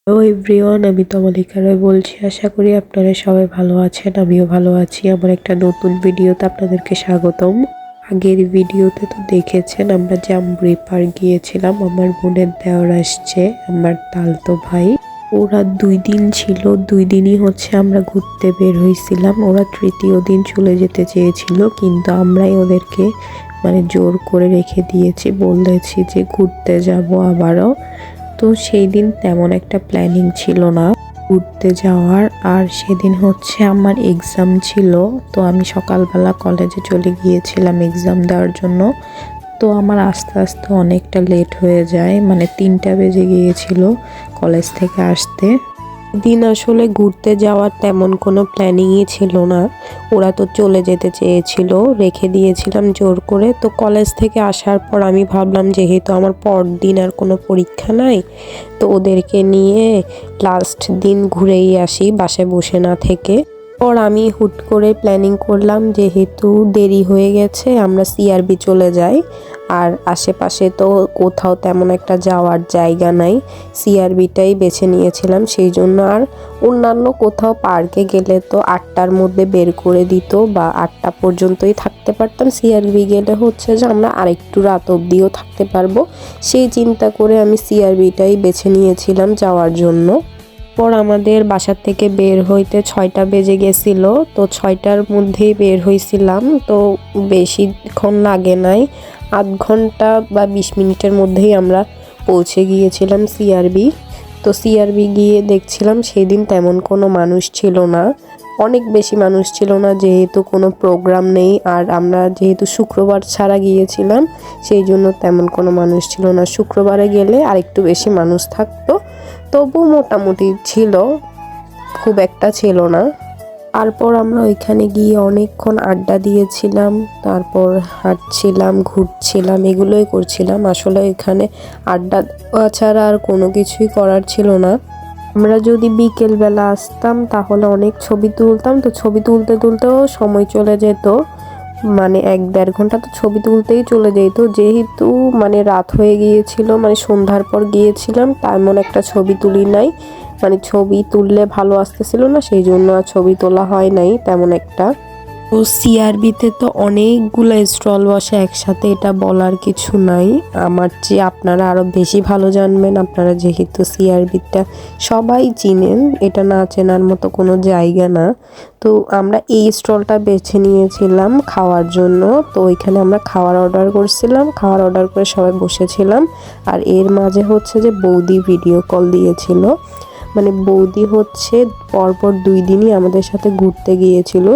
Hello everyone, আমি তমালিকা রয় বলছি। আশা করি আপনারা সবাই ভালো আছেন, আমিও ভালো আছি। আমার একটা নতুন ভিডিওতে আপনাদেরকে স্বাগতম। আগের ভিডিওতে তো দেখেছেন আমরা জাম্বুরি পার্ক গিয়েছিলাম। আমার বোনের দেওর আসছে, আমার তালতো ভাই। ওরা 2 দিন ছিল, 2 দিনই আমরা ঘুরতে বের হয়েছিলাম। ওরা তৃতীয় দিন চলে যেতে চেয়েছিল, কিন্তু আমরাই ওদেরকে জোর করে রেখে দিয়েছি, বলেছি যে ঘুরতে যাব আবারও। তো সেই দিন তেমন একটা প্ল্যানিং ছিল না ঘুরতে যাওয়ার। আর সেদিন আমার এক্সাম ছিল, তো আমি সকালবেলা কলেজে চলে গিয়েছিলাম এক্সাম দেওয়ার জন্য। তো আমার আস্তে আস্তে অনেকটা লেট হয়ে যায়, 3টা বেজে গিয়েছিল কলেজ থেকে আসতে। দিন আসলে ঘুরতে যাওয়ার তেমন কোনো প্ল্যানিংই ছিল না। ওরা তো চলে যেতে চেয়েছিল, রেখে দিয়েছিলাম জোর করে। তো কলেজ থেকে আসার পর আমি ভাবলাম যেহেতু আমার পরদিন আর কোনো পরীক্ষা নাই, তো ওদেরকে নিয়ে লাস্ট দিন ঘুরেই আসি বাসায় বসে না থেকে। পর আমি হুট করে প্ল্যানিং করলাম যেহেতু দেরি হয়ে গেছে আমরা সিআরবি চলে যাই। আর আশেপাশে তো কোথাও তেমন একটা যাওয়ার জায়গা নাই, সিআরবিটাই বেছে নিয়েছিলাম সেই জন্য। আর অন্যান্য কোথাও পার্কে গেলে তো 8টার মধ্যে বের করে দিত বা 8টা পর্যন্তই থাকতে পারতাম। সিআরবি গেলে যে আমরা আরেকটু রাত অবধিও থাকতে পারবো, সেই চিন্তা করে আমি সিআরবিটাই বেছে নিয়েছিলাম যাওয়ার জন্য। পর আমাদের বাসার থেকে বের হইতে 6টা বেজে গেছিল। তো 6টার মধ্যেই বের হয়েছিলাম, তো বেশিক্ষণ লাগে নাই, আধ ঘন্টা বা 20 মিনিটের মধ্যেই আমরা পৌঁছে গিয়েছিলাম সিআরবি। তো সিআরবি গিয়ে দেখছিলাম সেই দিন তেমন কোনো মানুষ ছিল না, অনেক বেশি মানুষ ছিল না, যেহেতু কোনো প্রোগ্রাম নেই। আর আমরা যেহেতু শুক্রবার ছাড়া গিয়েছিলাম সেই জন্য তেমন কোনো মানুষ ছিল না। শুক্রবারে গেলে আরেকটু বেশি মানুষ থাকতো, তবু মোটামুটি ছিল, খুব একটা ছিল না। তারপর আমরা ওইখানে গিয়ে অনেকক্ষণ আড্ডা দিয়েছিলাম, তারপর হাঁটছিলাম, ঘুরছিলাম, এগুলোই করছিলাম। আসলে এখানে আড্ডা দেওয়া ছাড়া আর কোনো কিছুই করার ছিল না। আমরা যদি বিকেলবেলা আসতাম তাহলে অনেক ছবি তুলতাম, তো ছবি তুলতে তুলতেও সময় চলে যেত, 1-1.5 ঘন্টা তো ছবি তুলতেই চলে যেত। যেহেতু রাত হয়ে গিয়েছিল, সন্ধ্যার পর গিয়েছিলাম, তেমন একটা ছবি তুলি নাই, ছবি তুললে ভালো আসতেছিল না, সেই জন্য আর ছবি তোলা হয় নাই তেমন একটা। তো সিআরবিতে তো অনেকগুলো স্টল বসে একসাথে, এটা বলার কিছু নাই। আমার চেয়ে আপনারা আরও বেশি ভালো জানবেন, আপনারা যেহেতু সিআরবিটা সবাই চিনেন, এটা না চেনার মতো কোনো জায়গা না। তো আমরা এই স্টলটা বেছে নিয়েছিলাম খাওয়ার জন্য। তো ওইখানে আমরা খাওয়ার অর্ডার করছিলাম, খাওয়ার অর্ডার করে সবাই বসেছিলাম। আর এর মাঝে যে বৌদি ভিডিও কল দিয়েছিল, বৌদি পরপর 2 দিনই আমাদের সাথে ঘুরতে গিয়েছিল।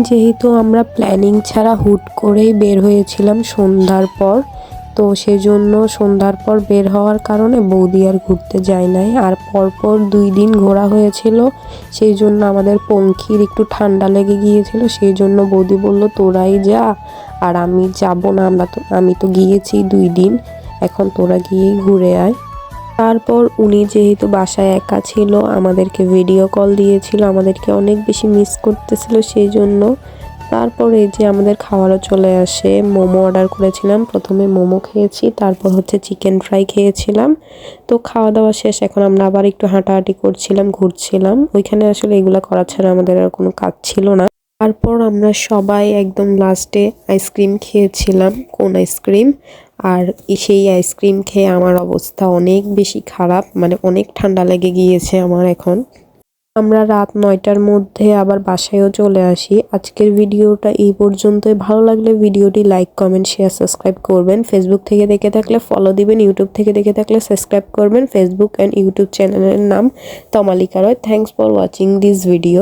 যেহেতু আমরা প্ল্যানিং ছাড়া হুট করেই বের হয়েছিলাম সন্ধ্যার পর, তো সেজন্য সন্ধ্যার পর বের হওয়ার কারণে বৌদি আর ঘুরতে যায় নাই। আর পরপর 2 দিন ঘোরা হয়েছিল, সেই জন্য আমাদের পঙ্খির একটু ঠান্ডা লেগে গিয়েছিল, সেই জন্য বৌদি বলল তোরাই যা, আর আমি যাব না, আমি তো গিয়েছি 2 দিন, এখন তোরা গিয়েই ঘুরে আয়। তারপর উনি যেহেতু বাসায় একা ছিল, আমাদেরকে ভিডিও কল দিয়েছিল, আমাদেরকে অনেক বেশি মিস করতেছিল সেই জন্য। তারপর এই যে আমাদের খাওয়ারও চলে আসে, মোমো অর্ডার করেছিলাম, প্রথমে মোমো খেয়েছি, তারপর চিকেন ফ্রাই খেয়েছিলাম। তো খাওয়া দাওয়া শেষ, এখন আমরা আবার একটু হাঁটাহাঁটি করছিলাম, ঘুরছিলাম। ওইখানে আসলে এগুলা করা ছাড়া আমাদের আর কোনো কাজ ছিল না। তারপর আমরা সবাই একদম লাস্টে আইসক্রিম খেয়েছিলাম, কোন আইসক্রিম। আর সেই আইসক্রিম খেয়ে আমার অবস্থা অনেক বেশি খারাপ, অনেক ঠান্ডা লেগে গিয়েছে আমার এখন। আমরা রাত 9টার মধ্যে আবার বাসায়ও চলে আসি। আজকের ভিডিওটা এই পর্যন্তই। ভালো লাগলে ভিডিওটি লাইক, কমেন্ট, শেয়ার, সাবস্ক্রাইব করবেন। ফেসবুক থেকে দেখে থাকলে ফলো দিবেন, ইউটিউব থেকে দেখে থাকলে সাবস্ক্রাইব করবেন। ফেসবুক অ্যান্ড ইউটিউব চ্যানেলের নাম Tamalika Roy. Thanks for watching this video.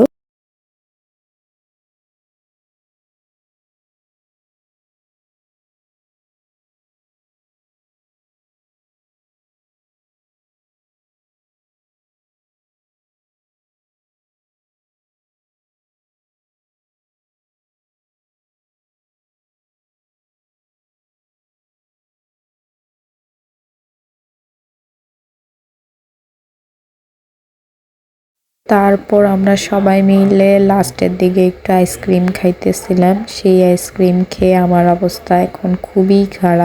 তারপর আমরা সবাই মিলে লাস্টের দিকে একটু আইসক্রিম খাইতেছিলাম। সেই আইসক্রিম খেয়ে আমার অবস্থা এখন খুবই খারাপ।